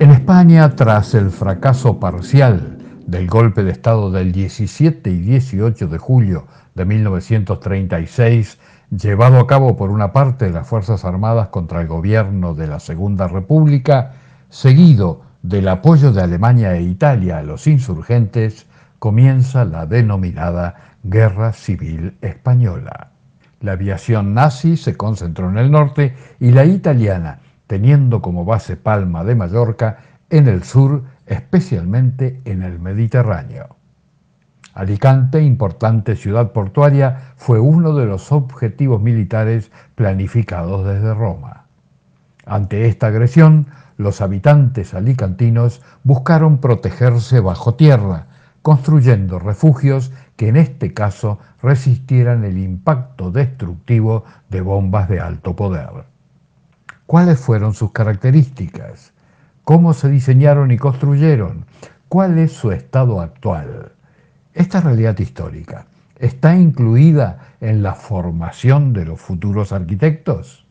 En España, tras el fracaso parcial del golpe de Estado del 17 y 18 de julio de 1936, llevado a cabo por una parte de las Fuerzas Armadas contra el gobierno de la Segunda República, seguido del apoyo de Alemania e Italia a los insurgentes, comienza la denominada Guerra Civil Española. La aviación nazi se concentró en el norte y la italiana, teniendo como base Palma de Mallorca en el sur, especialmente en el Mediterráneo. Alicante, importante ciudad portuaria, fue uno de los objetivos militares planificados desde Roma. Ante esta agresión, los habitantes alicantinos buscaron protegerse bajo tierra, construyendo refugios que en este caso resistieran el impacto destructivo de bombas de alto poder. ¿Cuáles fueron sus características? ¿Cómo se diseñaron y construyeron? ¿Cuál es su estado actual? Esta realidad histórica está incluida en la formación de los futuros arquitectos.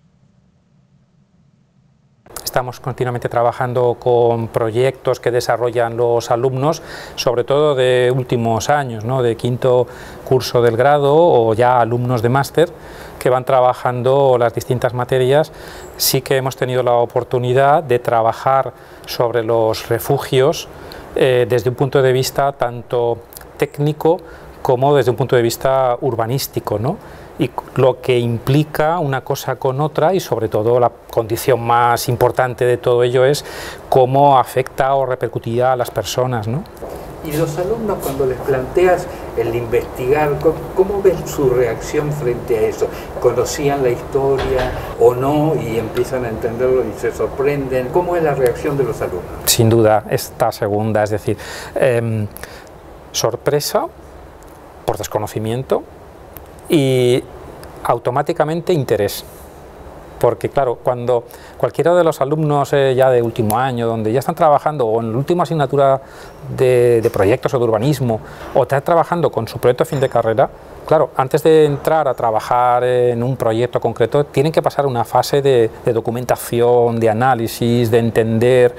Estamos continuamente trabajando con proyectos que desarrollan los alumnos, sobre todo de últimos años, ¿no? De quinto curso del grado o ya alumnos de máster que van trabajando las distintas materias. Sí que hemos tenido la oportunidad de trabajar sobre los refugios desde un punto de vista tanto técnico como desde un punto de vista urbanístico, ¿no? Y lo que implica una cosa con otra y sobre todo la condición más importante de todo ello es cómo afecta o repercutirá a las personas, ¿no? Y los alumnos, cuando les planteas el investigar, ¿cómo ves su reacción frente a eso? ¿Conocían la historia o no y empiezan a entenderlo y se sorprenden? ¿Cómo es la reacción de los alumnos? Sin duda, esta segunda, es decir, sorpresa por desconocimiento y automáticamente interés, porque claro, cuando cualquiera de los alumnos ya de último año, donde ya están trabajando o en la última asignatura de proyectos o de urbanismo, o está trabajando con su proyecto de fin de carrera, claro, antes de entrar a trabajar en un proyecto concreto, tienen que pasar una fase de documentación, de análisis, de entender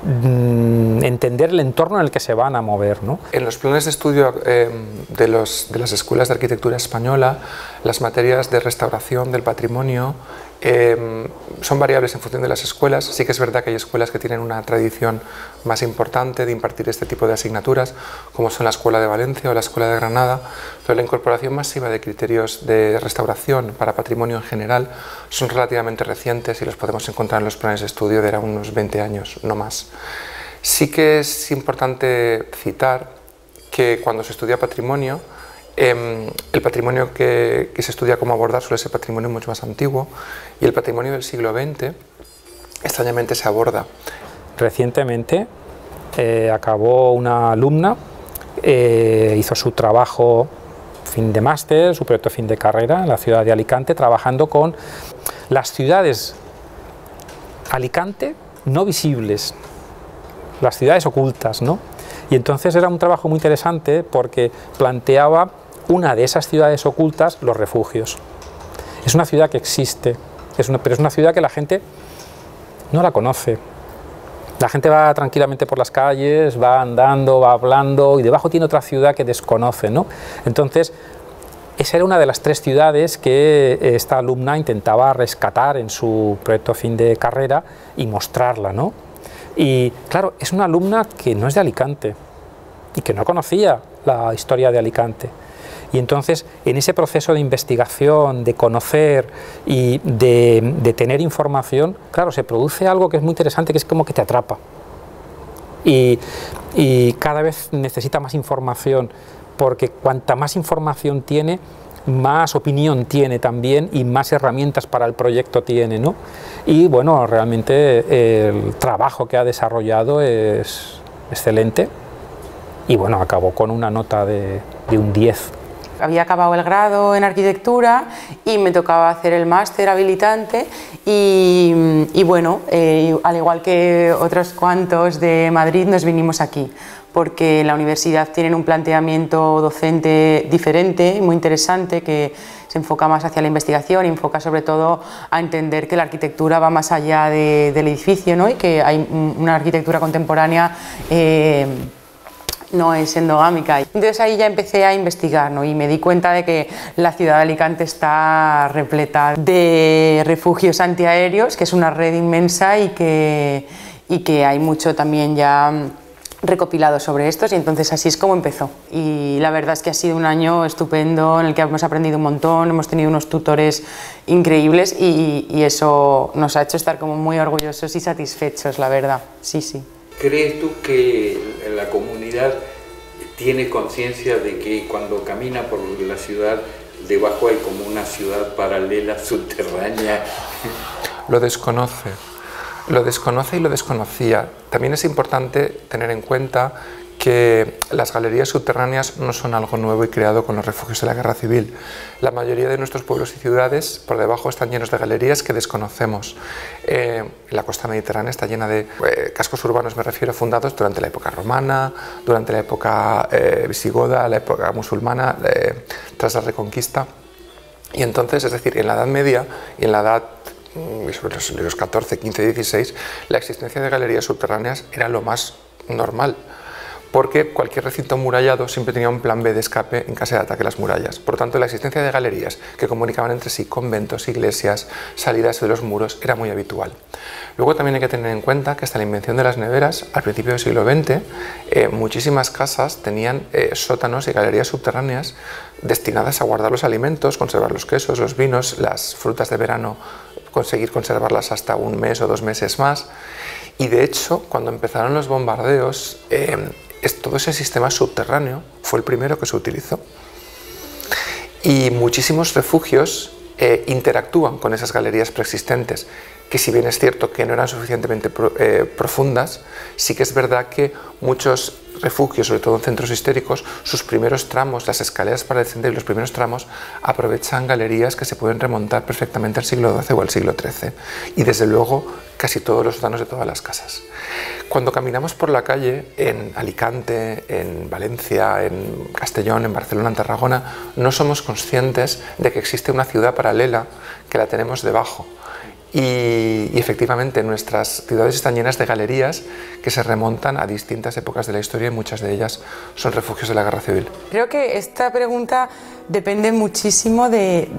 el entorno en el que se van a mover, ¿no? En los planes de estudio de las escuelas de arquitectura española, las materias de restauración del patrimonio son variables en función de las escuelas. Sí que es verdad que hay escuelas que tienen una tradición más importante de impartir este tipo de asignaturas, como son la Escuela de Valencia o la Escuela de Granada, pero la incorporación masiva de criterios de restauración para patrimonio en general son relativamente recientes y los podemos encontrar en los planes de estudio de unos 20 años, no más. Sí que es importante citar que cuando se estudia patrimonio, el patrimonio que se estudia cómo abordar suele ser patrimonio mucho más antiguo y el patrimonio del siglo XX extrañamente se aborda. Recientemente acabó una alumna, hizo su trabajo fin de máster, su proyecto fin de carrera en la ciudad de Alicante, trabajando con las ciudades Alicante no visibles, las ciudades ocultas, ¿no? Y entonces era un trabajo muy interesante porque planteaba una de esas ciudades ocultas, los refugios. Es una ciudad que existe, pero es una ciudad que la gente no la conoce. La gente va tranquilamente por las calles, va andando, va hablando y debajo tiene otra ciudad que desconoce, ¿no? Entonces, esa era una de las 3 ciudades que esta alumna intentaba rescatar en su proyecto fin de carrera y mostrarla, ¿no? Y claro, es una alumna que no es de Alicante y que no conocía la historia de Alicante. Y entonces, en ese proceso de investigación, de conocer y de tener información, claro, se produce algo que es muy interesante, que es como que te atrapa. Y cada vez necesita más información, porque cuanta más información tiene, más opinión tiene también y más herramientas para el proyecto tiene, ¿no? Y bueno, realmente el trabajo que ha desarrollado es excelente y bueno, acabó con una nota de un 10. Había acabado el grado en arquitectura y me tocaba hacer el máster habilitante y bueno, al igual que otros cuantos de Madrid nos vinimos aquí porque la universidad tiene un planteamiento docente diferente, muy interesante, que se se enfoca más hacia la investigación, enfoca sobre todo a entender que la arquitectura va más allá del edificio, ¿no? Y que hay una arquitectura contemporánea no es endogámica. Entonces ahí ya empecé a investigar, ¿no? Y me di cuenta de que la ciudad de Alicante está repleta de refugios antiaéreos, que es una red inmensa y que hay mucho también ya recopilado sobre estos, y entonces así es como empezó. Y la verdad es que ha sido un año estupendo en el que hemos aprendido un montón, hemos tenido unos tutores increíbles y eso nos ha hecho estar como muy orgullosos y satisfechos, la verdad. Sí, sí. ¿Crees tú que la comunidad tiene conciencia de que cuando camina por la ciudad, debajo hay como una ciudad paralela subterránea? Lo desconoce. Lo desconoce y lo desconocía. También es importante tener en cuenta que las galerías subterráneas no son algo nuevo y creado con los refugios de la Guerra Civil. La mayoría de nuestros pueblos y ciudades por debajo están llenos de galerías que desconocemos. La costa mediterránea está llena de cascos urbanos, me refiero, fundados durante la época romana, durante la época visigoda, la época musulmana, tras la Reconquista. Y entonces, es decir, en la Edad Media y en la Edad sobre los 14, 15, 16, la existencia de galerías subterráneas era lo más normal, porque cualquier recinto amurallado siempre tenía un plan B de escape en caso de ataque a las murallas. Por tanto, la existencia de galerías que comunicaban entre sí conventos, iglesias, salidas de los muros, era muy habitual. Luego también hay que tener en cuenta que hasta la invención de las neveras, al principio del siglo XX, muchísimas casas tenían sótanos y galerías subterráneas destinadas a guardar los alimentos, conservar los quesos, los vinos, las frutas de verano, conseguir conservarlas hasta un mes o 2 meses más. Y de hecho, cuando empezaron los bombardeos, todo ese sistema subterráneo fue el primero que se utilizó. Y muchísimos refugios interactúan con esas galerías preexistentes, que si bien es cierto que no eran suficientemente profundas, sí que es verdad que muchos refugios, sobre todo en centros históricos, sus primeros tramos, las escaleras para descender y los primeros tramos, aprovechan galerías que se pueden remontar perfectamente al siglo XII o al siglo XIII, y desde luego casi todos los sótanos de todas las casas. Cuando caminamos por la calle en Alicante, en Valencia, en Castellón, en Barcelona, en Tarragona, no somos conscientes de que existe una ciudad paralela que la tenemos debajo. Y efectivamente nuestras ciudades están llenas de galerías que se remontan a distintas épocas de la historia y muchas de ellas son refugios de la Guerra Civil. Creo que esta pregunta depende muchísimo de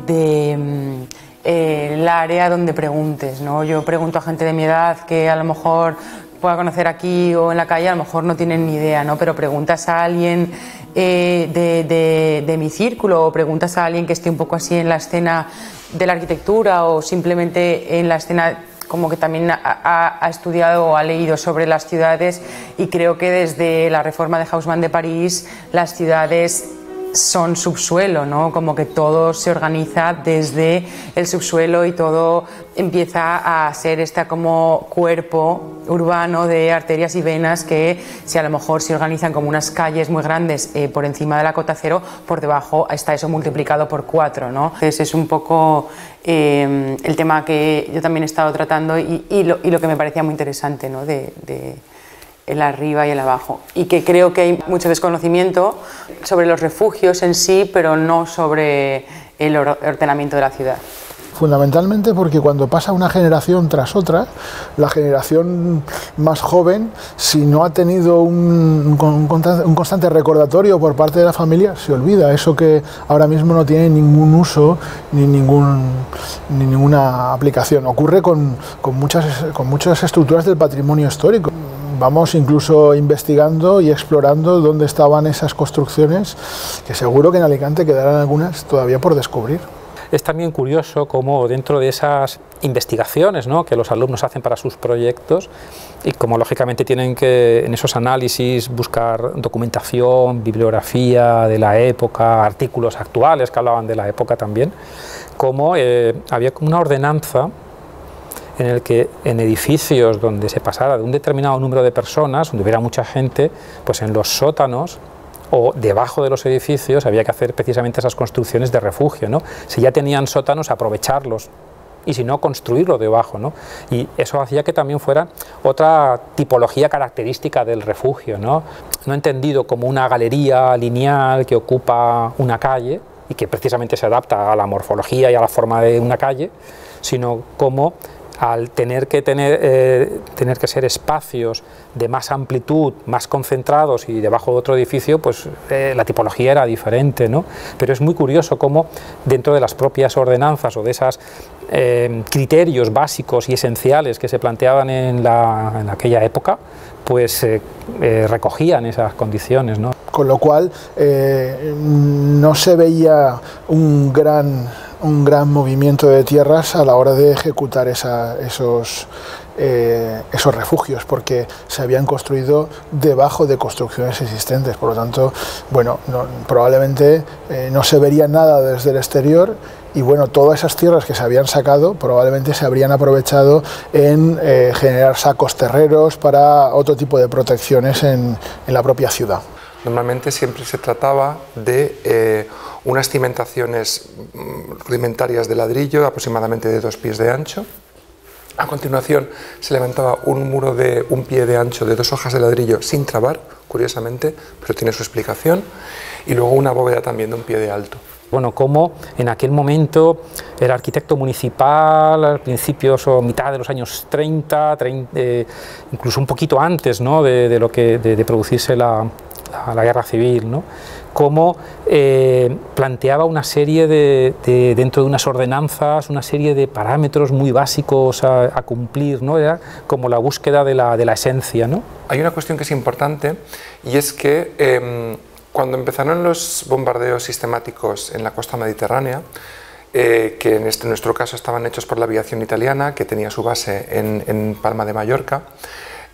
la área donde preguntes, ¿no? Yo pregunto a gente de mi edad que a lo mejor pueda conocer aquí o en la calle, a lo mejor no tienen ni idea, ¿no? Pero preguntas a alguien de mi círculo o preguntas a alguien que esté un poco así en la escena de la arquitectura o simplemente en la escena como que también ha estudiado o ha leído sobre las ciudades, y creo que desde la reforma de Haussmann de París las ciudades son subsuelo, ¿no? Como que todo se organiza desde el subsuelo y todo empieza a ser como cuerpo urbano de arterias y venas que, si a lo mejor se organizan como unas calles muy grandes por encima de la cota cero, por debajo está eso multiplicado por 4, ¿no? Entonces es un poco el tema que yo también he estado tratando y lo que me parecía muy interesante, ¿no? de el arriba y el abajo, y que creo que hay mucho desconocimiento sobre los refugios en sí, pero no sobre el ordenamiento de la ciudad. Fundamentalmente porque cuando pasa una generación tras otra, la generación más joven, si no ha tenido un constante recordatorio por parte de la familia, se olvida. Eso que ahora mismo no tiene ningún uso ni ninguna aplicación. Ocurre con muchas estructuras del patrimonio histórico. Vamos incluso investigando y explorando dónde estaban esas construcciones, que seguro que en Alicante quedarán algunas todavía por descubrir. Es también curioso cómo dentro de esas investigaciones, ¿no?, que los alumnos hacen para sus proyectos, y como lógicamente tienen que en esos análisis buscar documentación, bibliografía de la época, artículos actuales que hablaban de la época también, como había como una ordenanza en el que en edificios donde se pasara de un determinado número de personas, donde hubiera mucha gente, pues en los sótanos o debajo de los edificios había que hacer precisamente esas construcciones de refugio, ¿no? Si ya tenían sótanos, aprovecharlos, y si no, construirlo debajo, ¿no? Y eso hacía que también fuera otra tipología característica del refugio, ¿no? No entendido como una galería lineal que ocupa una calle, y que precisamente se adapta a la morfología y a la forma de una calle, sino cómo al tener que ser espacios de más amplitud, más concentrados y debajo de otro edificio, pues la tipología era diferente, ¿no? Pero es muy curioso cómo dentro de las propias ordenanzas o de esos criterios básicos y esenciales que se planteaban en aquella época, pues recogían esas condiciones, ¿no? Con lo cual no se veía un gran movimiento de tierras a la hora de ejecutar esos refugios, porque se habían construido debajo de construcciones existentes. Por lo tanto, bueno, probablemente no se vería nada desde el exterior, y bueno, todas esas tierras que se habían sacado probablemente se habrían aprovechado en generar sacos terreros para otro tipo de protecciones en la propia ciudad. Normalmente siempre se trataba de unas cimentaciones rudimentarias de ladrillo, aproximadamente de 2 pies de ancho. A continuación se levantaba un muro de 1 pie de ancho de 2 hojas de ladrillo sin trabar, curiosamente, pero tiene su explicación, y luego una bóveda también de 1 pie de alto. Bueno, como en aquel momento el arquitecto municipal, a principios o mitad de los años 30 incluso un poquito antes, ¿no?, de producirse la guerra civil, ¿no?, cómo planteaba una serie dentro de unas ordenanzas, una serie de parámetros muy básicos a cumplir, ¿no? Era como la búsqueda de la esencia, ¿no? Hay una cuestión que es importante, y es que cuando empezaron los bombardeos sistemáticos en la costa mediterránea, que en nuestro caso estaban hechos por la aviación italiana, que tenía su base en Palma de Mallorca,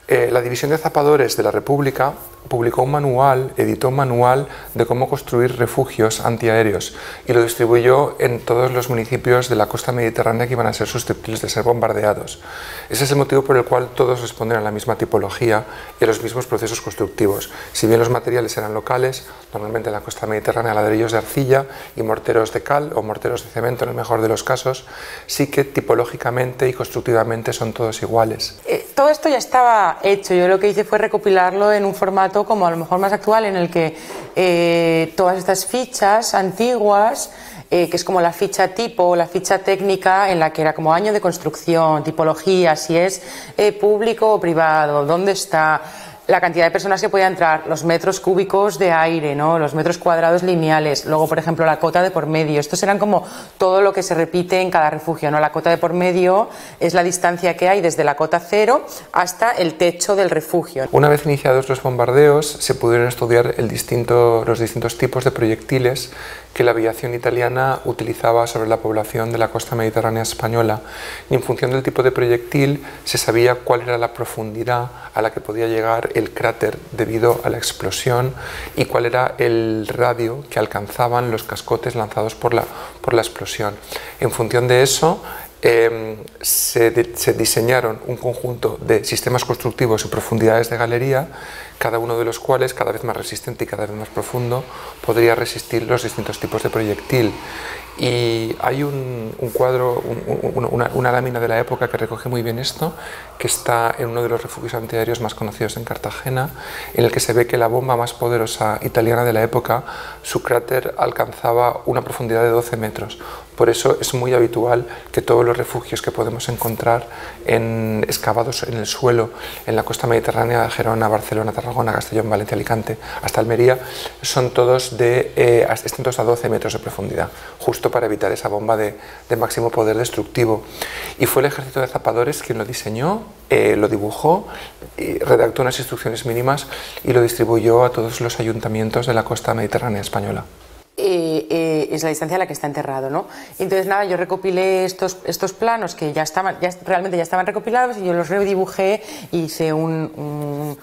la División de Zapadores de la República publicó un manual, editó un manual de cómo construir refugios antiaéreos, y lo distribuyó en todos los municipios de la costa mediterránea que iban a ser susceptibles de ser bombardeados. Ese es el motivo por el cual todos responden a la misma tipología y a los mismos procesos constructivos. Si bien los materiales eran locales, normalmente en la costa mediterránea ladrillos de arcilla y morteros de cal o morteros de cemento en el mejor de los casos, sí que tipológicamente y constructivamente son todos iguales. Todo esto ya estaba hecho. Yo lo que hice fue recopilarlo en un formato como a lo mejor más actual, en el que todas estas fichas antiguas, que es como la ficha tipo, la ficha técnica, en la que era como año de construcción, tipología, si es público o privado, dónde está, la cantidad de personas que podía entrar, los metros cúbicos de aire, ¿no?, los metros cuadrados lineales, luego por ejemplo la cota de por medio. Estos eran como todo lo que se repite en cada refugio, ¿no? La cota de por medio es la distancia que hay desde la cota cero hasta el techo del refugio. Una vez iniciados los bombardeos, se pudieron estudiar los distintos tipos de proyectiles que la aviación italiana utilizaba sobre la población de la costa mediterránea española, y en función del tipo de proyectil se sabía cuál era la profundidad a la que podía llegar el cráter debido a la explosión y cuál era el radio que alcanzaban los cascotes lanzados por la explosión. En función de eso se diseñaron un conjunto de sistemas constructivos y profundidades de galería, cada uno de los cuales, cada vez más resistente y cada vez más profundo, podría resistir los distintos tipos de proyectil. Y hay un cuadro, una lámina de la época que recoge muy bien esto, que está en uno de los refugios antiaéreos más conocidos en Cartagena, en el que se ve que la bomba más poderosa italiana de la época, su cráter alcanzaba una profundidad de 12 metros. Por eso es muy habitual que todos los refugios que podemos encontrar excavados en el suelo en la costa mediterránea, Gerona, Barcelona, Tarragona, Castellón, Valencia, Alicante, hasta Almería, son todos están todos a 12 metros de profundidad, justo para evitar esa bomba de máximo poder destructivo. Y fue el Ejército de Zapadores quien lo diseñó, lo dibujó, redactó unas instrucciones mínimas y lo distribuyó a todos los ayuntamientos de la costa mediterránea española. Es la distancia a la que está enterrado, ¿no? Entonces nada, yo recopilé estos planos que realmente ya estaban recopilados, y yo los redibujé y hice un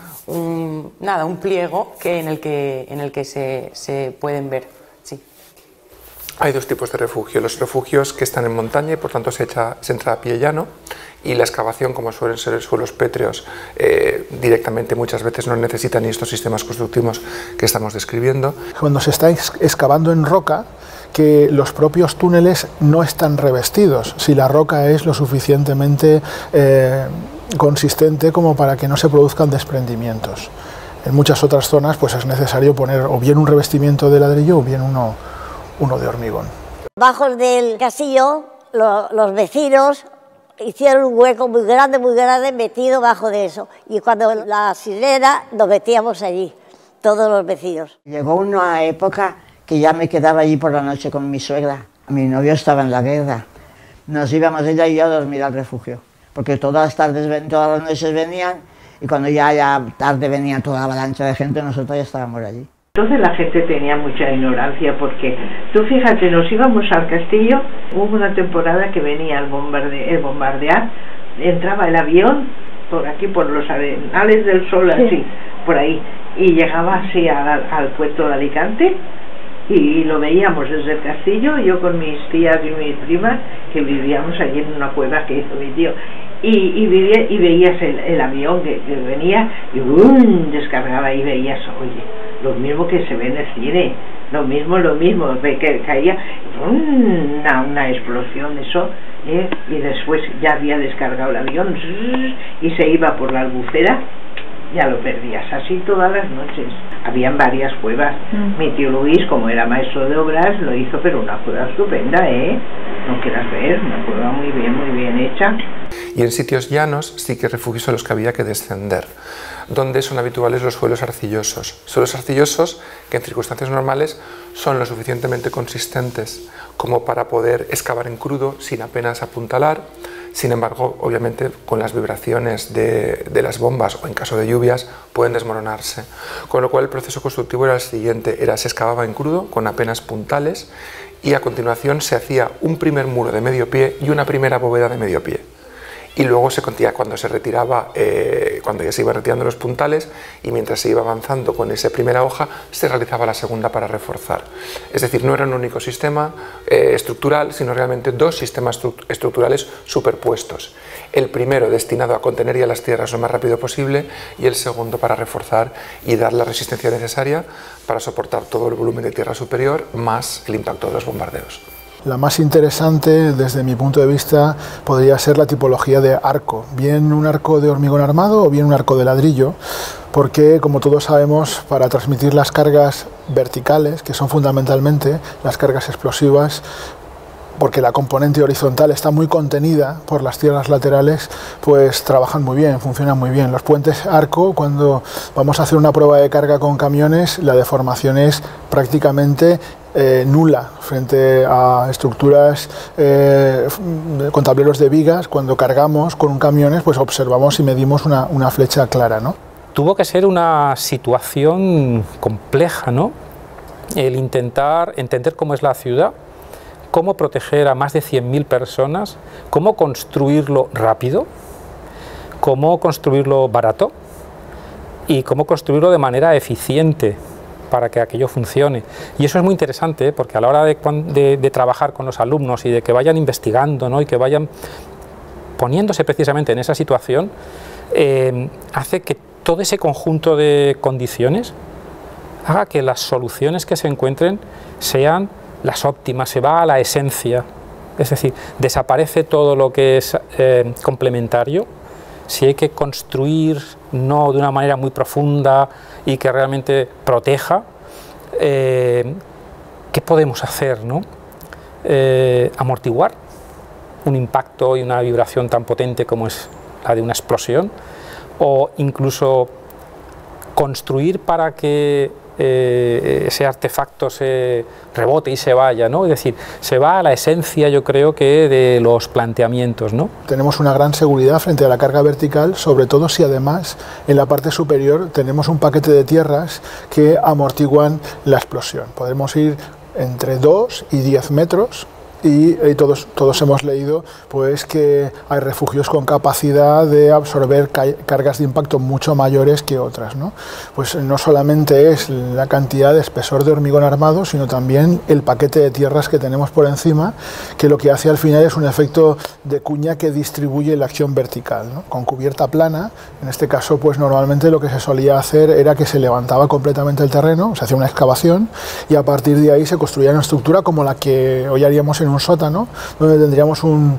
pliego en el que se pueden ver. Sí. Hay dos tipos de refugio: los refugios que están en montaña y por tanto se entra a pie llano, y la excavación, como suelen ser suelos pétreos, directamente muchas veces no necesitan ni estos sistemas constructivos que estamos describiendo. Cuando se está excavando en roca, que los propios túneles no están revestidos, si la roca es lo suficientemente consistente como para que no se produzcan desprendimientos. En muchas otras zonas pues es necesario poner o bien un revestimiento de ladrillo o bien uno uno de hormigón. Bajo del castillo, los vecinos hicieron un hueco muy grande, metido bajo de eso. Y cuando la sirena, nos metíamos allí, todos los vecinos. Llegó una época que ya me quedaba allí por la noche con mi suegra. Mi novio estaba en la guerra. Nos íbamos ella y yo a dormir al refugio, porque todas las noches venían, y cuando ya tarde venía toda la avalancha de gente, nosotros ya estábamos allí. Entonces la gente tenía mucha ignorancia, porque tú fíjate, nos íbamos al castillo, hubo una temporada que venía el bombardear, entraba el avión por aquí, por los arenales del sol, así, sí, por ahí, y llegaba así al puerto de Alicante, y lo veíamos desde el castillo, yo con mis tías y mis primas, que vivíamos allí en una cueva que hizo mi tío, y veías el avión que venía, y descargaba, y veías, oye, lo mismo que se ve en el cine, lo mismo, que caía, una explosión, eso, y después ya había descargado el avión, y se iba por la Albufera, ya lo perdías, así todas las noches. Habían varias cuevas. Mi tío Luis, como era maestro de obras, lo hizo, pero una cueva estupenda, no quieras ver, una cueva muy bien hecha. Y en sitios llanos sí que refugios a los que había que descender, donde son habituales los suelos arcillosos. Suelos arcillosos que en circunstancias normales son lo suficientemente consistentes como para poder excavar en crudo sin apenas apuntalar. Sin embargo, obviamente, con las vibraciones de las bombas o en caso de lluvias pueden desmoronarse. Con lo cual el proceso constructivo era el siguiente, se excavaba en crudo con apenas puntales y a continuación se hacía un primer muro de medio pie y una primera bóveda de medio pie. Y luego cuando se retiraba, cuando ya se iban retirando los puntales y mientras se iba avanzando con esa primera hoja, se realizaba la segunda para reforzar. Es decir, no era un único sistema estructural, sino realmente dos sistemas estructurales superpuestos. El primero destinado a contener ya las tierras lo más rápido posible y el segundo para reforzar y dar la resistencia necesaria para soportar todo el volumen de tierra superior más el impacto de los bombardeos. La más interesante, desde mi punto de vista, podría ser la tipología de arco, bien un arco de hormigón armado o bien un arco de ladrillo, porque, como todos sabemos, para transmitir las cargas verticales, que son fundamentalmente las cargas explosivas, porque la componente horizontal está muy contenida por las tierras laterales, pues trabajan muy bien, funcionan muy bien. Los puentes arco, cuando vamos a hacer una prueba de carga con camiones, la deformación es prácticamente nula frente a estructuras con tableros de vigas. Cuando cargamos con un camiones, pues observamos y medimos una flecha clara, ¿no? Tuvo que ser una situación compleja, ¿no? El intentar entender cómo es la ciudad, cómo proteger a más de 100.000 personas, cómo construirlo rápido, cómo construirlo barato y cómo construirlo de manera eficiente para que aquello funcione. Y eso es muy interesante, porque a la hora de trabajar con los alumnos y de que vayan investigando, ¿no? Y que vayan poniéndose precisamente en esa situación, hace que todo ese conjunto de condiciones haga que las soluciones que se encuentren sean las óptimas, se va a la esencia, es decir, desaparece todo lo que es complementario. Si hay que construir no de una manera muy profunda y que realmente proteja, ¿qué podemos hacer, ¿no? Amortiguar un impacto y una vibración tan potente como es la de una explosión, o incluso construir para que ese artefacto se rebote y se vaya, ¿no? Es decir, se va a la esencia, yo creo, que de los planteamientos, ¿no? Tenemos una gran seguridad frente a la carga vertical, sobre todo si además en la parte superior tenemos un paquete de tierras que amortiguan la explosión. Podemos ir entre 2 y 10 metros. Y todos hemos leído pues que hay refugios con capacidad de absorber cargas de impacto mucho mayores que otras, ¿no? Pues no solamente es la cantidad de espesor de hormigón armado, sino también el paquete de tierras que tenemos por encima, que lo que hace al final es un efecto de cuña que distribuye la acción vertical, ¿no? Con cubierta plana, en este caso pues normalmente lo que se solía hacer era que se levantaba completamente el terreno, se hacía una excavación y a partir de ahí se construía una estructura como la que hoy haríamos en un sótano, donde tendríamos un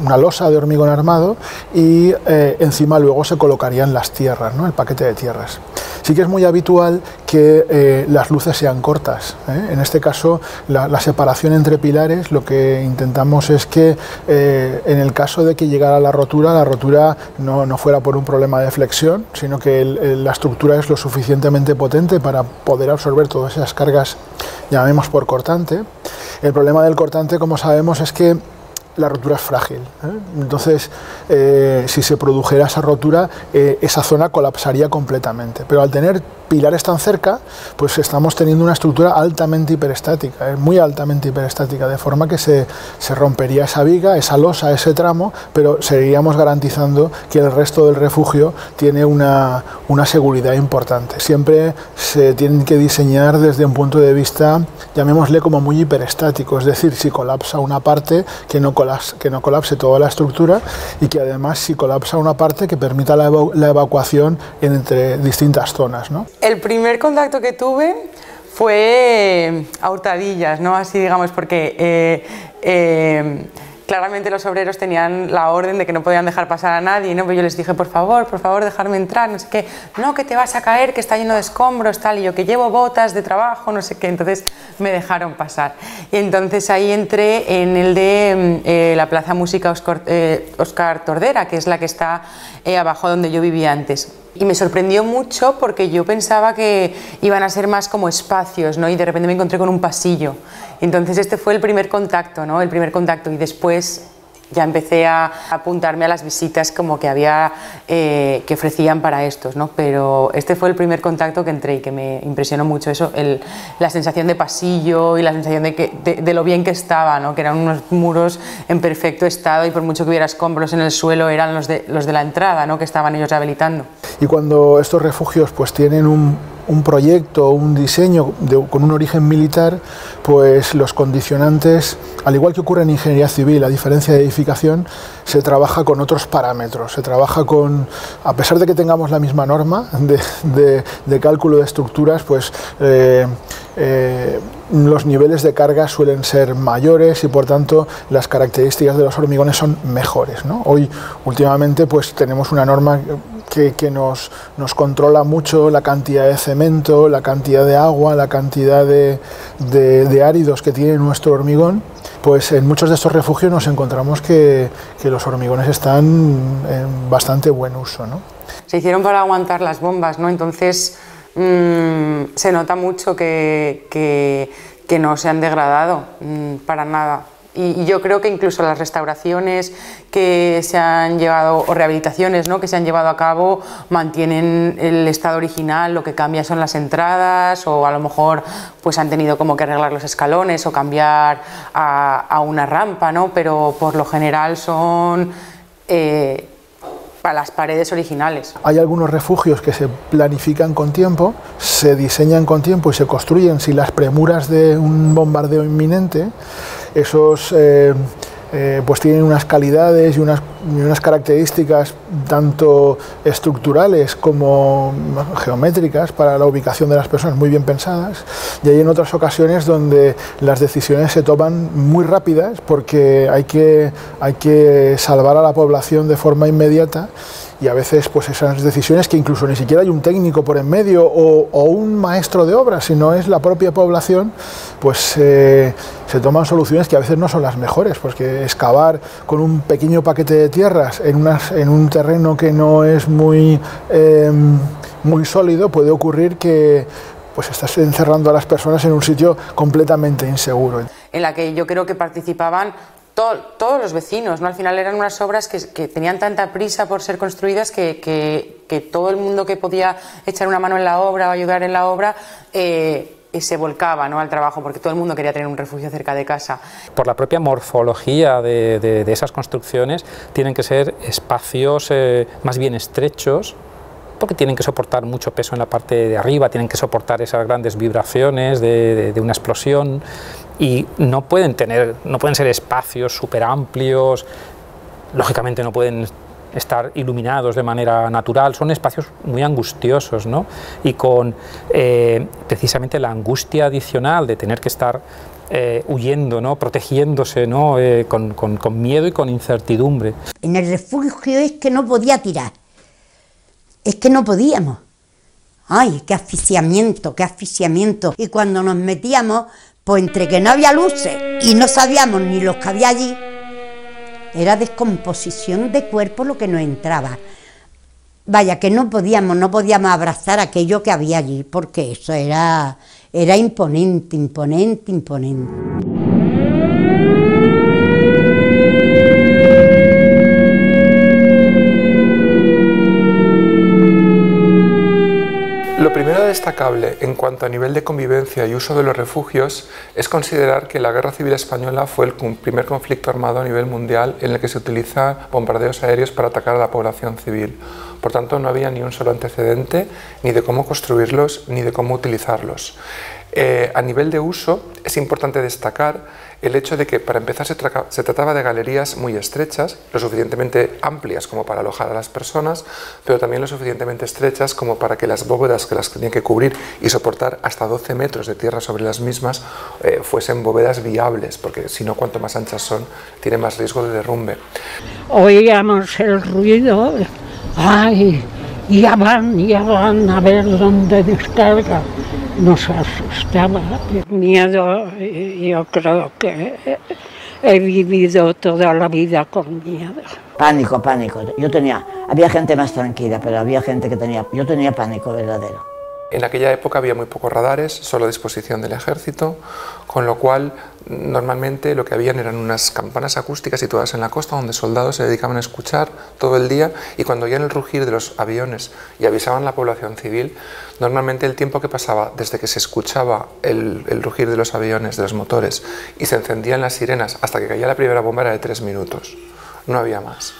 una losa de hormigón armado y encima luego se colocarían las tierras, ¿no? El paquete de tierras. Sí que es muy habitual que las luces sean cortas, ¿eh? En este caso la separación entre pilares, lo que intentamos es que en el caso de que llegara la rotura no fuera por un problema de flexión, sino que la estructura es lo suficientemente potente para poder absorber todas esas cargas, llamemos por cortante. El problema del cortante, como sabemos, es que la rotura es frágil, ¿eh? Entonces, si se produjera esa rotura, esa zona colapsaría completamente. Pero al tener pilares tan cerca, pues estamos teniendo una estructura altamente hiperestática, muy altamente hiperestática, de forma que se rompería esa viga, esa losa, ese tramo, pero seguiríamos garantizando que el resto del refugio tiene una seguridad importante. Siempre se tienen que diseñar desde un punto de vista, llamémosle como muy hiperestático, es decir, si colapsa una parte, que no colapse toda la estructura, y que además, si colapsa una parte, que permita la evacuación entre distintas zonas, ¿no? El primer contacto que tuve fue a hurtadillas, ¿no? Así digamos, porque claramente los obreros tenían la orden de que no podían dejar pasar a nadie, ¿no? Pero yo les dije, por favor, dejarme entrar, no sé qué. No, que te vas a caer, que está lleno de escombros, tal. Y yo, que llevo botas de trabajo, no sé qué. Entonces me dejaron pasar. Y entonces ahí entré en el de la Plaza Música Óscar Tordera, que es la que está abajo donde yo vivía antes. Y me sorprendió mucho porque yo pensaba que iban a ser más como espacios, ¿no? Y de repente me encontré con un pasillo. Entonces este fue el primer contacto, ¿no? El primer contacto, y después ya empecé a apuntarme a las visitas como que había, que ofrecían para estos, ¿no? Pero este fue el primer contacto que entré y que me impresionó mucho eso, la sensación de pasillo y la sensación de lo bien que estaba, ¿no? Que eran unos muros en perfecto estado, y por mucho que hubiera escombros en el suelo eran los de la entrada, ¿no? Que estaban ellos rehabilitando. Y cuando estos refugios pues tienen un proyecto, un diseño con un origen militar, pues los condicionantes, al igual que ocurre en ingeniería civil, a diferencia de edificación, se trabaja con otros parámetros, se trabaja con, a pesar de que tengamos la misma norma de cálculo de estructuras, pues los niveles de carga suelen ser mayores y por tanto las características de los hormigones son mejores, ¿no? Últimamente pues tenemos una norma que nos controla mucho la cantidad de cemento, la cantidad de agua, la cantidad de áridos que tiene nuestro hormigón. Pues en muchos de estos refugios nos encontramos que los hormigones están en bastante buen uso, ¿no? Se hicieron para aguantar las bombas, ¿no? Entonces se nota mucho que no se han degradado para nada. Y yo creo que incluso las restauraciones que se han llevado, o rehabilitaciones, ¿no? Que se han llevado a cabo, mantienen el estado original. Lo que cambia son las entradas, o a lo mejor pues han tenido como que arreglar los escalones o cambiar a una rampa, ¿no? Pero por lo general son para las paredes originales. Hay algunos refugios que se planifican con tiempo, se diseñan con tiempo y se construyen sin las premuras de un bombardeo inminente. Esos pues tienen unas calidades y unas características tanto estructurales como geométricas para la ubicación de las personas muy bien pensadas, y hay en otras ocasiones donde las decisiones se toman muy rápidas porque hay que salvar a la población de forma inmediata, y a veces pues esas decisiones que incluso ni siquiera hay un técnico por en medio o un maestro de obra, sino es la propia población, pues se toman soluciones que a veces no son las mejores, porque excavar con un pequeño paquete de tierras en un terreno que no es muy sólido, puede ocurrir que pues estás encerrando a las personas en un sitio completamente inseguro. En la que yo creo que participaban todos los vecinos, ¿no? Al final eran unas obras que tenían tanta prisa por ser construidas que todo el mundo que podía echar una mano en la obra o ayudar en la obra se volcaba, ¿no? Al trabajo, porque todo el mundo quería tener un refugio cerca de casa. Por la propia morfología de esas construcciones, tienen que ser espacios más bien estrechos, porque tienen que soportar mucho peso en la parte de arriba, tienen que soportar esas grandes vibraciones de una explosión, y no pueden ser espacios súper amplios, lógicamente no pueden estar iluminados de manera natural, son espacios muy angustiosos, ¿no? Y con precisamente la angustia adicional de tener que estar huyendo, ¿no? Protegiéndose, ¿no? Con miedo y con incertidumbre. En el refugio es que no podía tirar, es que no podíamos. ¡Ay, qué asfixiamiento, qué asfixiamiento! Y cuando nos metíamos, pues entre que no había luces y no sabíamos ni los que había allí, era descomposición de cuerpo lo que nos entraba. Vaya, que no podíamos abrazar aquello que había allí, porque eso era imponente, imponente, imponente. Lo primero destacable en cuanto a nivel de convivencia y uso de los refugios es considerar que la Guerra Civil Española fue el primer conflicto armado a nivel mundial en el que se utilizan bombardeos aéreos para atacar a la población civil. Por tanto, no había ni un solo antecedente ni de cómo construirlos ni de cómo utilizarlos. A nivel de uso es importante destacar el hecho de que para empezar se trataba de galerías muy estrechas, lo suficientemente amplias como para alojar a las personas, pero también lo suficientemente estrechas como para que las bóvedas que las tenían que cubrir y soportar hasta 12 metros de tierra sobre las mismas fuesen bóvedas viables, porque si no, cuanto más anchas son, tiene más riesgo de derrumbe. Oíamos el ruido, ¡ay! Ya van a ver dónde descarga. Nos asustaba. Miedo, yo creo que he vivido toda la vida con miedo. Pánico, pánico. Había gente más tranquila, pero había gente yo tenía pánico verdadero. En aquella época había muy pocos radares, solo a disposición del ejército, con lo cual normalmente lo que habían eran unas campanas acústicas situadas en la costa donde soldados se dedicaban a escuchar todo el día, y cuando oían el rugir de los aviones y avisaban a la población civil, normalmente el tiempo que pasaba desde que se escuchaba el rugir de los aviones, de los motores, y se encendían las sirenas hasta que caía la primera bomba era de 3 minutos, no había más.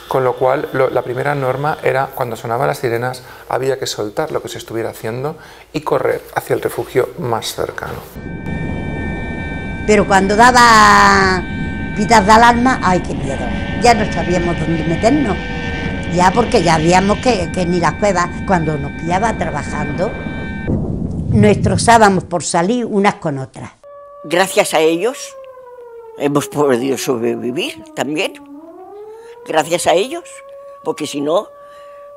Con lo cual, la primera norma era, cuando sonaban las sirenas, había que soltar lo que se estuviera haciendo y correr hacia el refugio más cercano. Pero cuando daba pitas de alarma, ¡ay, qué miedo! Ya no sabíamos dónde meternos, ya porque ya veíamos que ni las cuevas, cuando nos pillaba trabajando, nos estrozábamos por salir unas con otras. Gracias a ellos hemos podido sobrevivir también. Gracias a ellos, porque si no,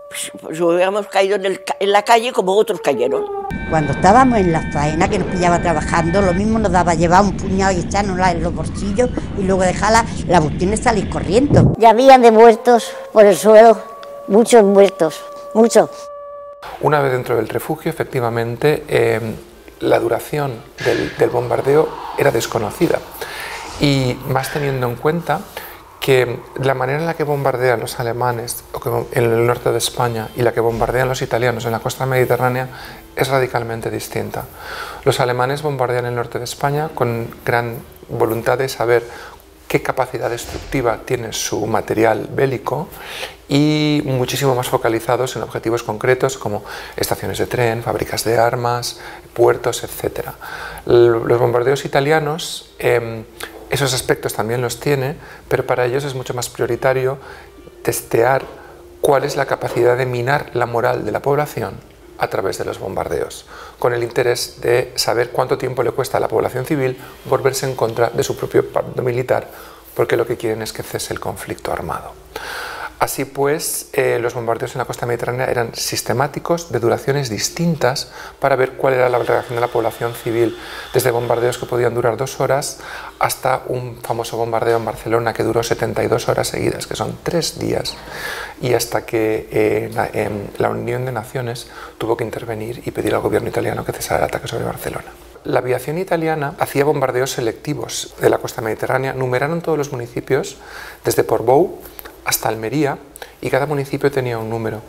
pues hubiéramos caído en la calle como otros cayeron. Cuando estábamos en la faena, que nos pillaba trabajando, lo mismo nos daba llevar un puñado y echárnosla en los bolsillos y luego dejarla la botina y salir corriendo. Ya habían de muertos por el suelo, muchos muertos, muchos. Una vez dentro del refugio, efectivamente, la duración del bombardeo era desconocida, y más teniendo en cuenta que la manera en la que bombardean los alemanes en el norte de España y la que bombardean los italianos en la costa mediterránea es radicalmente distinta. Los alemanes bombardean el norte de España con gran voluntad de saber qué capacidad destructiva tiene su material bélico y muchísimo más focalizados en objetivos concretos como estaciones de tren, fábricas de armas, puertos, etc. Los bombardeos italianos esos aspectos también los tiene, pero para ellos es mucho más prioritario testear cuál es la capacidad de minar la moral de la población a través de los bombardeos, con el interés de saber cuánto tiempo le cuesta a la población civil volverse en contra de su propio bando militar, porque lo que quieren es que cese el conflicto armado. Así pues, los bombardeos en la costa mediterránea eran sistemáticos, de duraciones distintas, para ver cuál era la reacción de la población civil, desde bombardeos que podían durar 2 horas hasta un famoso bombardeo en Barcelona que duró 72 horas seguidas, que son 3 días, y hasta que la Unión de Naciones tuvo que intervenir y pedir al gobierno italiano que cesara el ataque sobre Barcelona. La aviación italiana hacía bombardeos selectivos de la costa mediterránea, numeraron todos los municipios, desde Portbou hasta Almería, y cada municipio tenía un número.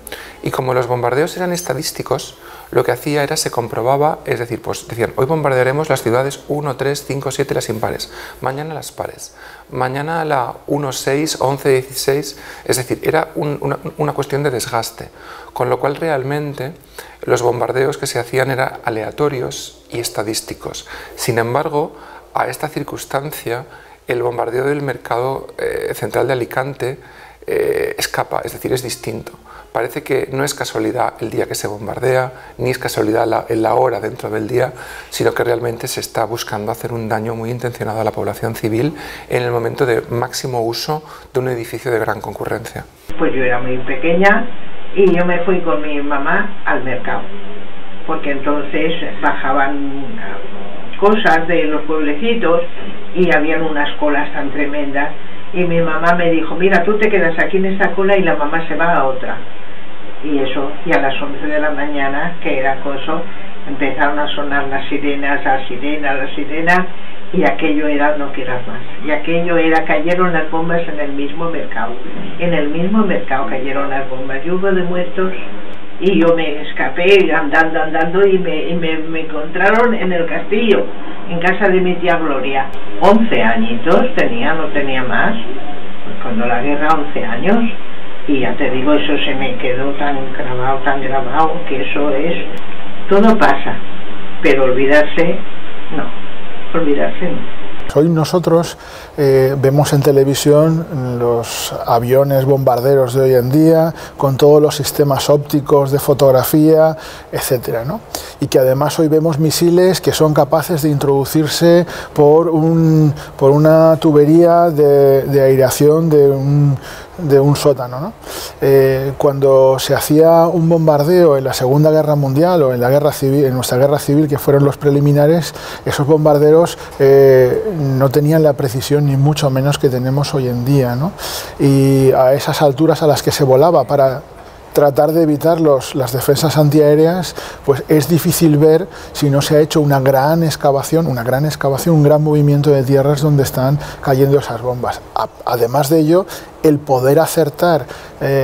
Y como los bombardeos eran estadísticos, lo que hacía era se comprobaba, es decir, pues decían, hoy bombardearemos las ciudades 1, 3, 5, 7, las impares, mañana las pares, mañana la 1, 6, 11, 16, es decir, era una cuestión de desgaste, con lo cual realmente los bombardeos que se hacían eran aleatorios y estadísticos. Sin embargo, a esta circunstancia, el bombardeo del mercado central de Alicante escapa, es decir, es distinto, Parece que no es casualidad el día que se bombardea, ni es casualidad la hora dentro del día, sino que realmente se está buscando hacer un daño muy intencionado a la población civil en el momento de máximo uso de un edificio de gran concurrencia. Pues yo era muy pequeña y yo me fui con mi mamá al mercado, porque entonces bajaban cosas de los pueblecitos y habían unas colas tan tremendas, y mi mamá me dijo, mira, tú te quedas aquí en esta cola y la mamá se va a otra. Y eso, y a las 11 de la mañana, que era acoso, empezaron a sonar las sirenas, y aquello era, no quieras más, y aquello era, cayeron las bombas en el mismo mercado cayeron las bombas, y hubo de muertos, y yo me escapé andando, y me encontraron en el castillo, en casa de mi tía Gloria. 11 añitos tenía, no tenía más, cuando la guerra, 11 años, y ya te digo, eso se me quedó tan grabado, que eso es, todo pasa, pero olvidarse, no. Hoy nosotros vemos en televisión los aviones bombarderos de hoy en día, con todos los sistemas ópticos de fotografía, etcétera, ¿no? Y que además hoy vemos misiles que son capaces de introducirse por una tubería de aireación de un sótano, ¿no? Cuando se hacía un bombardeo en la Segunda Guerra Mundial o en la guerra civil, en nuestra guerra civil, que fueron los preliminares, esos bombarderos no tenían la precisión ni mucho menos que tenemos hoy en día, ¿no? Y a esas alturas a las que se volaba para tratar de evitar las defensas antiaéreas, pues es difícil ver si no se ha hecho una gran excavación, un gran movimiento de tierras donde están cayendo esas bombas. Además de ello, el poder acertar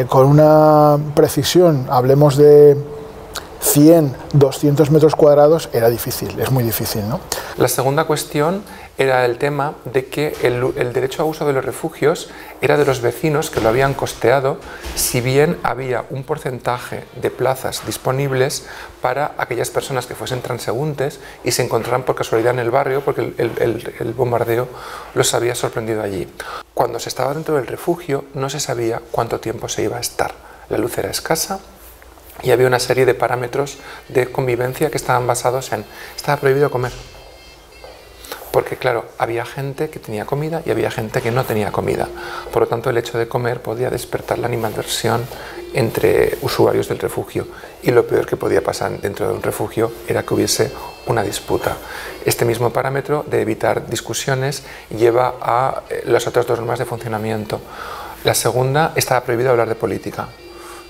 con una precisión, hablemos de 100, 200 metros cuadrados, era difícil, es muy difícil, ¿no? La segunda cuestión era el tema de que el derecho a uso de los refugios era de los vecinos que lo habían costeado, si bien había un porcentaje de plazas disponibles para aquellas personas que fuesen transeúntes y se encontraran por casualidad en el barrio, porque el bombardeo los había sorprendido allí. Cuando se estaba dentro del refugio no se sabía cuánto tiempo se iba a estar. La luz era escasa y había una serie de parámetros de convivencia que estaban basados en: estaba prohibido comer. Porque claro, había gente que tenía comida y había gente que no tenía comida. Por lo tanto, el hecho de comer podía despertar la animadversión entre usuarios del refugio. Y lo peor que podía pasar dentro de un refugio era que hubiese una disputa. Este mismo parámetro de evitar discusiones lleva a las otras dos normas de funcionamiento. La segunda, estaba prohibido hablar de política.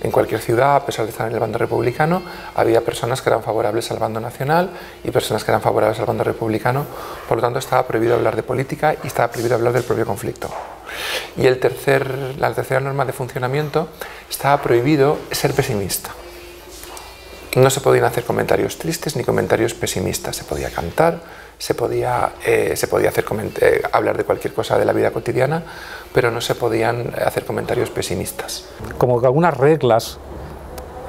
En cualquier ciudad, a pesar de estar en el bando republicano, había personas que eran favorables al bando nacional y personas que eran favorables al bando republicano. Por lo tanto, estaba prohibido hablar de política y estaba prohibido hablar del propio conflicto. Y la tercera norma de funcionamiento, estaba prohibido ser pesimista. No se podían hacer comentarios tristes ni comentarios pesimistas. Se podía cantar, se podía hablar de cualquier cosa de la vida cotidiana, pero no se podían hacer comentarios pesimistas. Como que algunas reglas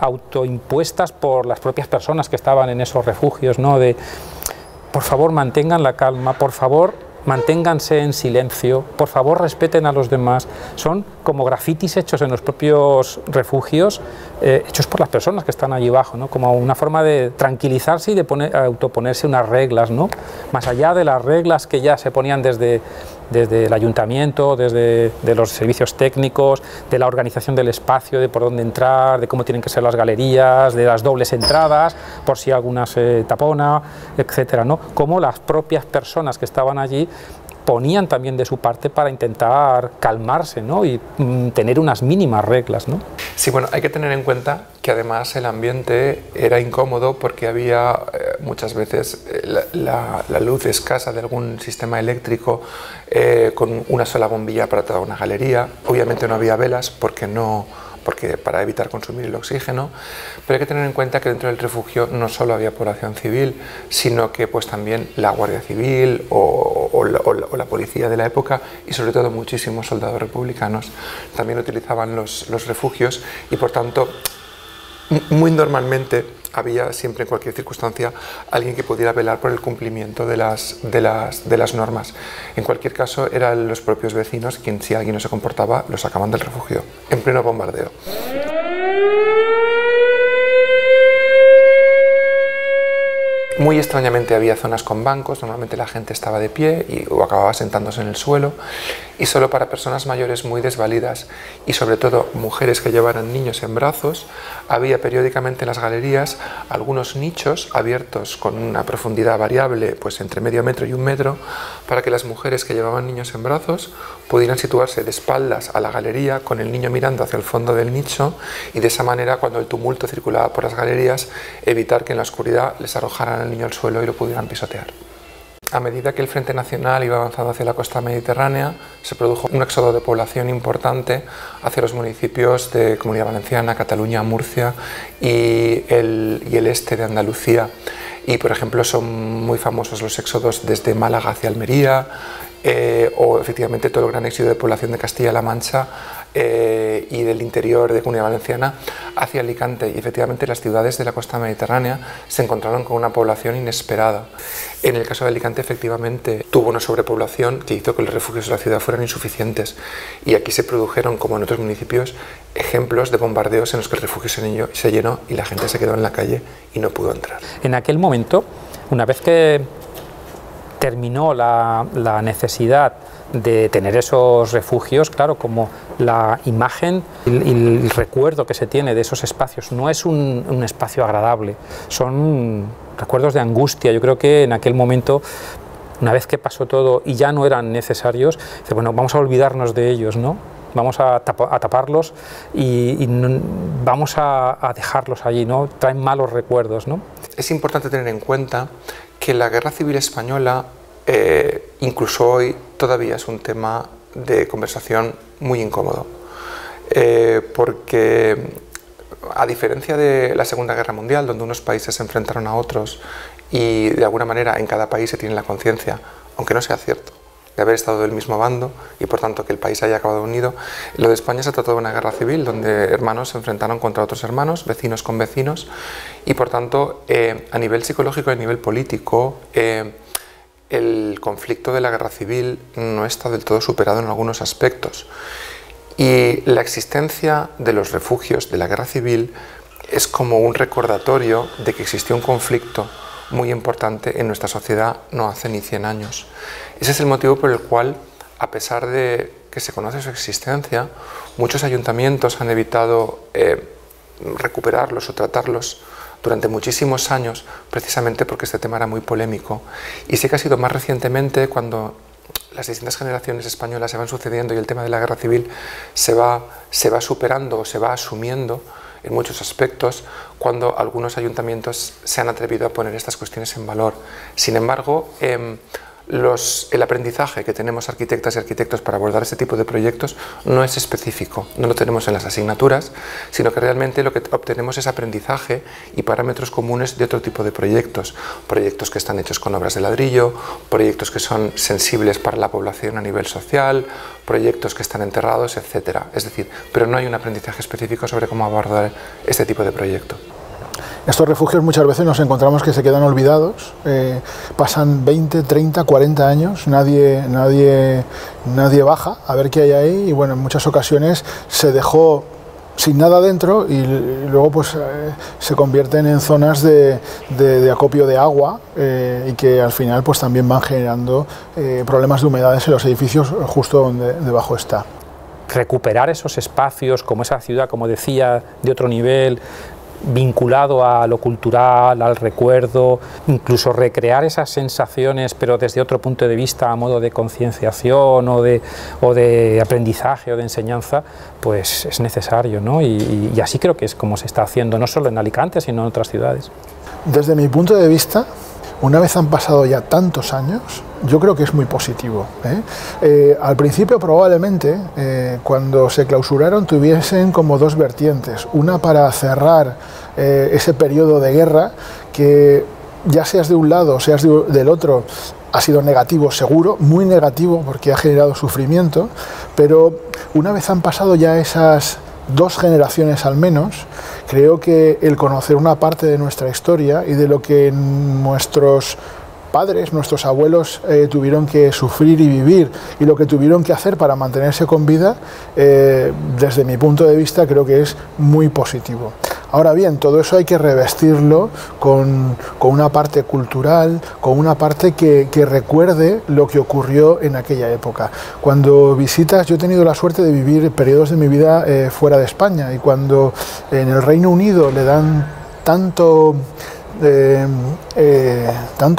autoimpuestas por las propias personas que estaban en esos refugios, ¿no? De, por favor, mantengan la calma, por favor, manténganse en silencio, por favor, respeten a los demás. Son como grafitis hechos en los propios refugios, hechos por las personas que están allí abajo, ¿no? Como una forma de tranquilizarse y de autoponerse unas reglas, ¿no? Más allá de las reglas que ya se ponían desde el ayuntamiento, desde los servicios técnicos, de la organización del espacio, de por dónde entrar, de cómo tienen que ser las galerías, de las dobles entradas, por si alguna se tapona, etcétera, ¿no? Como las propias personas que estaban allí ponían también de su parte para intentar calmarse, ¿no? Y tener unas mínimas reglas, ¿no? Sí, bueno, hay que tener en cuenta que además el ambiente era incómodo porque había muchas veces la luz escasa de algún sistema eléctrico con una sola bombilla para toda una galería. Obviamente no había velas porque para evitar consumir el oxígeno, pero hay que tener en cuenta que dentro del refugio no solo había población civil, sino que pues también la Guardia Civil o la policía de la época y sobre todo muchísimos soldados republicanos también utilizaban los refugios y por tanto muy normalmente había siempre en cualquier circunstancia alguien que pudiera velar por el cumplimiento de las normas. En cualquier caso eran los propios vecinos quienes, si alguien no se comportaba, lo sacaban del refugio en pleno bombardeo. Muy extrañamente había zonas con bancos, normalmente la gente estaba de pie o acababa sentándose en el suelo, y solo para personas mayores muy desvalidas y sobre todo mujeres que llevaran niños en brazos, había periódicamente en las galerías algunos nichos abiertos con una profundidad variable, pues entre medio metro y 1 metro, para que las mujeres que llevaban niños en brazos pudieran situarse de espaldas a la galería con el niño mirando hacia el fondo del nicho, y de esa manera, cuando el tumulto circulaba por las galerías, evitar que en la oscuridad les arrojaran al niño al suelo y lo pudieran pisotear. A medida que el Frente Nacional iba avanzando hacia la costa mediterránea, se produjo un éxodo de población importante hacia los municipios de Comunidad Valenciana, Cataluña, Murcia y el este de Andalucía. Y, por ejemplo, son muy famosos los éxodos desde Málaga hacia Almería, o efectivamente todo el gran éxodo de población de Castilla-La Mancha y del interior de Comunidad Valenciana hacia Alicante, y efectivamente las ciudades de la costa mediterránea se encontraron con una población inesperada. En el caso de Alicante efectivamente tuvo una sobrepoblación que hizo que los refugios de la ciudad fueran insuficientes, y aquí se produjeron, como en otros municipios, ejemplos de bombardeos en los que el refugio se llenó y la gente se quedó en la calle y no pudo entrar. En aquel momento, una vez que terminó la necesidad de tener esos refugios, claro, como la imagen y el recuerdo que se tiene de esos espacios no es un espacio agradable, son recuerdos de angustia. Yo creo que en aquel momento, una vez que pasó todo y ya no eran necesarios, bueno, vamos a olvidarnos de ellos, ¿no? Vamos a taparlos y vamos a dejarlos allí, ¿no? Traen malos recuerdos, ¿no? Es importante tener en cuenta que la Guerra Civil Española, incluso hoy, todavía es un tema de conversación muy incómodo, porque a diferencia de la Segunda Guerra Mundial, donde unos países se enfrentaron a otros y de alguna manera en cada país se tiene la conciencia, aunque no sea cierto, de haber estado del mismo bando y por tanto que el país haya acabado unido, lo de España se trató de una guerra civil donde hermanos se enfrentaron contra otros hermanos, vecinos con vecinos, y por tanto a nivel psicológico y a nivel político el conflicto de la guerra civil no está del todo superado en algunos aspectos, y la existencia de los refugios de la guerra civil es como un recordatorio de que existió un conflicto muy importante en nuestra sociedad no hace ni 100 años. Ese es el motivo por el cual, a pesar de que se conoce su existencia, muchos ayuntamientos han evitado recuperarlos o tratarlos durante muchísimos años, precisamente porque este tema era muy polémico. Y sí que ha sido más recientemente, cuando las distintas generaciones españolas se van sucediendo y el tema de la guerra civil se va superando o se va asumiendo en muchos aspectos, cuando algunos ayuntamientos se han atrevido a poner estas cuestiones en valor. Sin embargo, el aprendizaje que tenemos arquitectas y arquitectos para abordar este tipo de proyectos no es específico, no lo tenemos en las asignaturas, sino que realmente lo que obtenemos es aprendizaje y parámetros comunes de otro tipo de proyectos, proyectos que están hechos con obras de ladrillo, proyectos que son sensibles para la población a nivel social, proyectos que están enterrados, etc. Es decir, pero no hay un aprendizaje específico sobre cómo abordar este tipo de proyecto. Estos refugios muchas veces nos encontramos que se quedan olvidados, pasan 20, 30, 40 años, nadie baja a ver qué hay ahí, y bueno, en muchas ocasiones se dejó sin nada dentro y luego pues se convierten en zonas de acopio de agua y que al final pues también van generando problemas de humedades en los edificios justo donde debajo está. Recuperar esos espacios, como esa ciudad, como decía, de otro nivel, vinculado a lo cultural, al recuerdo, incluso recrear esas sensaciones pero desde otro punto de vista a modo de concienciación o de aprendizaje o de enseñanza, pues es necesario, ¿no? Y así creo que es como se está haciendo, no solo en Alicante sino en otras ciudades. Desde mi punto de vista, una vez han pasado ya tantos años, yo creo que es muy positivo, al principio probablemente, cuando se clausuraron, tuviesen como dos vertientes. Una para cerrar ese periodo de guerra, que ya seas de un lado o seas del otro, ha sido negativo seguro, muy negativo porque ha generado sufrimiento, pero una vez han pasado ya esas 2 generaciones al menos, creo que el conocer una parte de nuestra historia y de lo que nuestros padres, nuestros abuelos tuvieron que sufrir y vivir, y lo que tuvieron que hacer para mantenerse con vida, desde mi punto de vista creo que es muy positivo. Ahora bien, todo eso hay que revestirlo con una parte cultural, con una parte que recuerde lo que ocurrió en aquella época. Cuando visitas, yo he tenido la suerte de vivir periodos de mi vida fuera de España, y cuando en el Reino Unido le dan tanto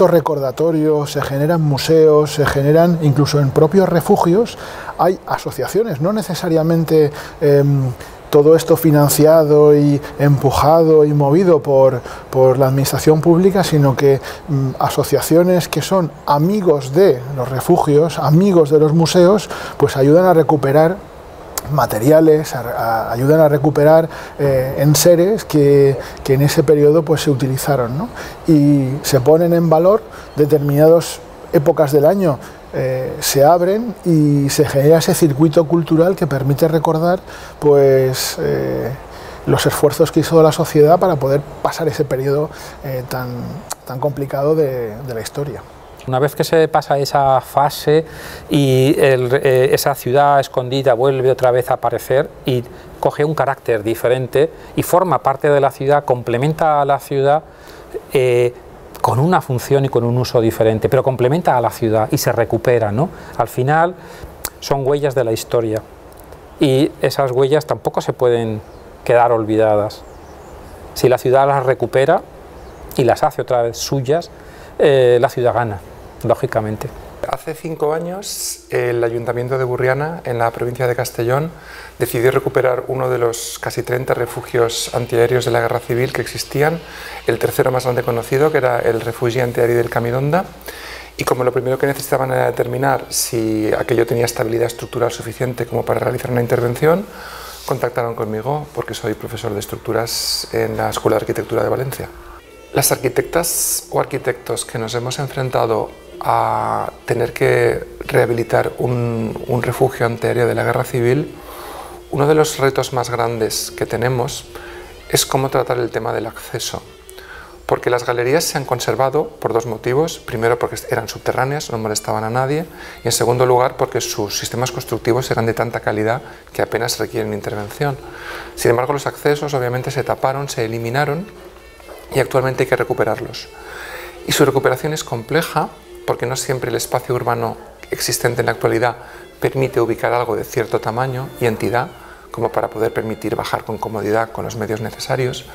recordatorio, se generan museos, se generan incluso en propios refugios, hay asociaciones, no necesariamente todo esto financiado y empujado y movido por la administración pública, sino que asociaciones que son amigos de los refugios, amigos de los museos, pues ayudan a recuperar materiales, ayudan a recuperar enseres que en ese periodo pues se utilizaron, ¿no? Y se ponen en valor determinadas épocas del año. Se abren y se genera ese circuito cultural que permite recordar pues los esfuerzos que hizo la sociedad para poder pasar ese periodo tan complicado de la historia. Una vez que se pasa esa fase y esa ciudad escondida vuelve otra vez a aparecer y coge un carácter diferente y forma parte de la ciudad, complementa a la ciudad con una función y con un uso diferente, pero complementa a la ciudad y se recupera, ¿no? Al final son huellas de la historia y esas huellas tampoco se pueden quedar olvidadas. Si la ciudad las recupera y las hace otra vez suyas, la ciudad gana, lógicamente. Hace 5 años el Ayuntamiento de Burriana, en la provincia de Castellón, decidió recuperar uno de los casi 30 refugios antiaéreos de la Guerra Civil que existían, el tercero más grande conocido, que era el refugio antiaéreo del Camidonda, y como lo primero que necesitaban era determinar si aquello tenía estabilidad estructural suficiente como para realizar una intervención, contactaron conmigo porque soy profesor de estructuras en la Escuela de Arquitectura de Valencia. Las arquitectas o arquitectos que nos hemos enfrentado a tener que rehabilitar un refugio antiaéreo de la Guerra Civil, uno de los retos más grandes que tenemos es cómo tratar el tema del acceso. Porque las galerías se han conservado por 2 motivos. Primero, porque eran subterráneas, no molestaban a nadie. Y en segundo lugar, porque sus sistemas constructivos eran de tanta calidad que apenas requieren intervención. Sin embargo, los accesos obviamente se taparon, se eliminaron y actualmente hay que recuperarlos. Y su recuperación es compleja porque no siempre el espacio urbano existente en la actualidad permite ubicar algo de cierto tamaño y entidad como para poder permitir bajar con comodidad con los medios necesarios,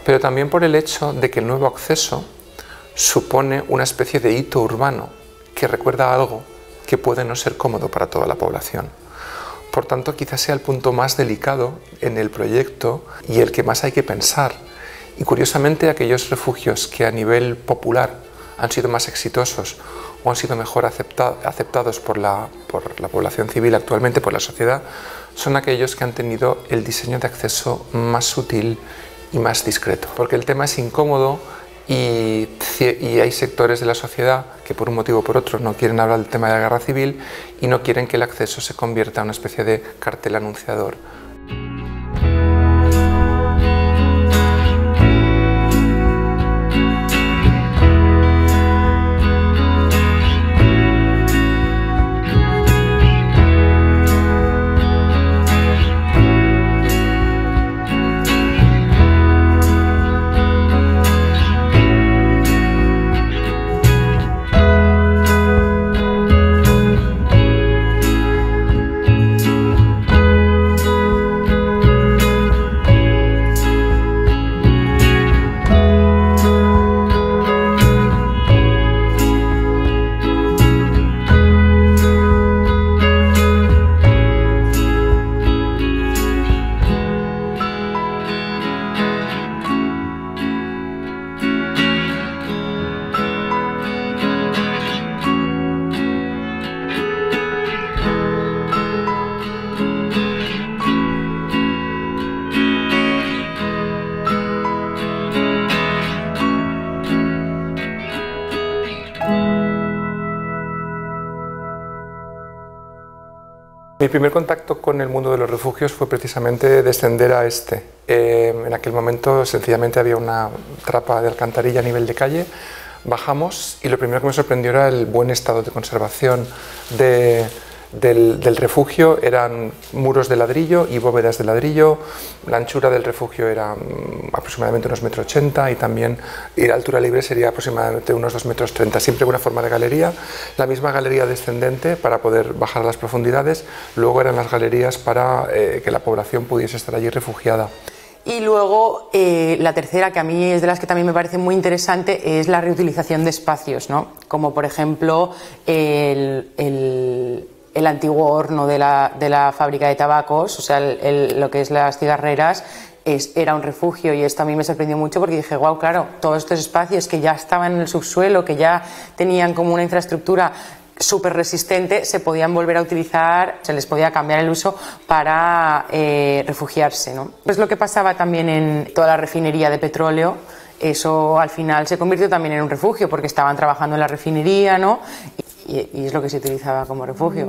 pero también por el hecho de que el nuevo acceso supone una especie de hito urbano que recuerda algo que puede no ser cómodo para toda la población. Por tanto, quizás sea el punto más delicado en el proyecto y el que más hay que pensar. Y curiosamente, aquellos refugios que a nivel popular han sido más exitosos o han sido mejor aceptados por la población civil actualmente, por la sociedad, son aquellos que han tenido el diseño de acceso más sutil y más discreto. Porque el tema es incómodo y hay sectores de la sociedad que por un motivo o por otro no quieren hablar del tema de la guerra civil y no quieren que el acceso se convierta en una especie de cartel anunciador. Mi primer contacto con el mundo de los refugios fue precisamente descender a este. En aquel momento sencillamente había una trapa de alcantarilla a nivel de calle, bajamos y lo primero que me sorprendió era el buen estado de conservación del refugio. Eran muros de ladrillo y bóvedas de ladrillo. La anchura del refugio era aproximadamente unos 1,80 m y también la altura libre sería aproximadamente unos 2,30 m, siempre con una forma de galería. La misma galería descendente para poder bajar a las profundidades. Luego eran las galerías para que la población pudiese estar allí refugiada. Y luego la tercera, que a mí es de las que también me parece muy interesante, es la reutilización de espacios, ¿no? Como por ejemplo el antiguo horno de la fábrica de tabacos, o sea, lo que es las cigarreras, era un refugio, y esto a mí me sorprendió mucho porque dije, wow, claro, todos estos espacios que ya estaban en el subsuelo, que ya tenían como una infraestructura súper resistente, se podían volver a utilizar, se les podía cambiar el uso para refugiarse, ¿no? Pues lo que pasaba también en toda la refinería de petróleo, eso al final se convirtió también en un refugio porque estaban trabajando en la refinería, ¿no? Y es lo que se utilizaba como refugio.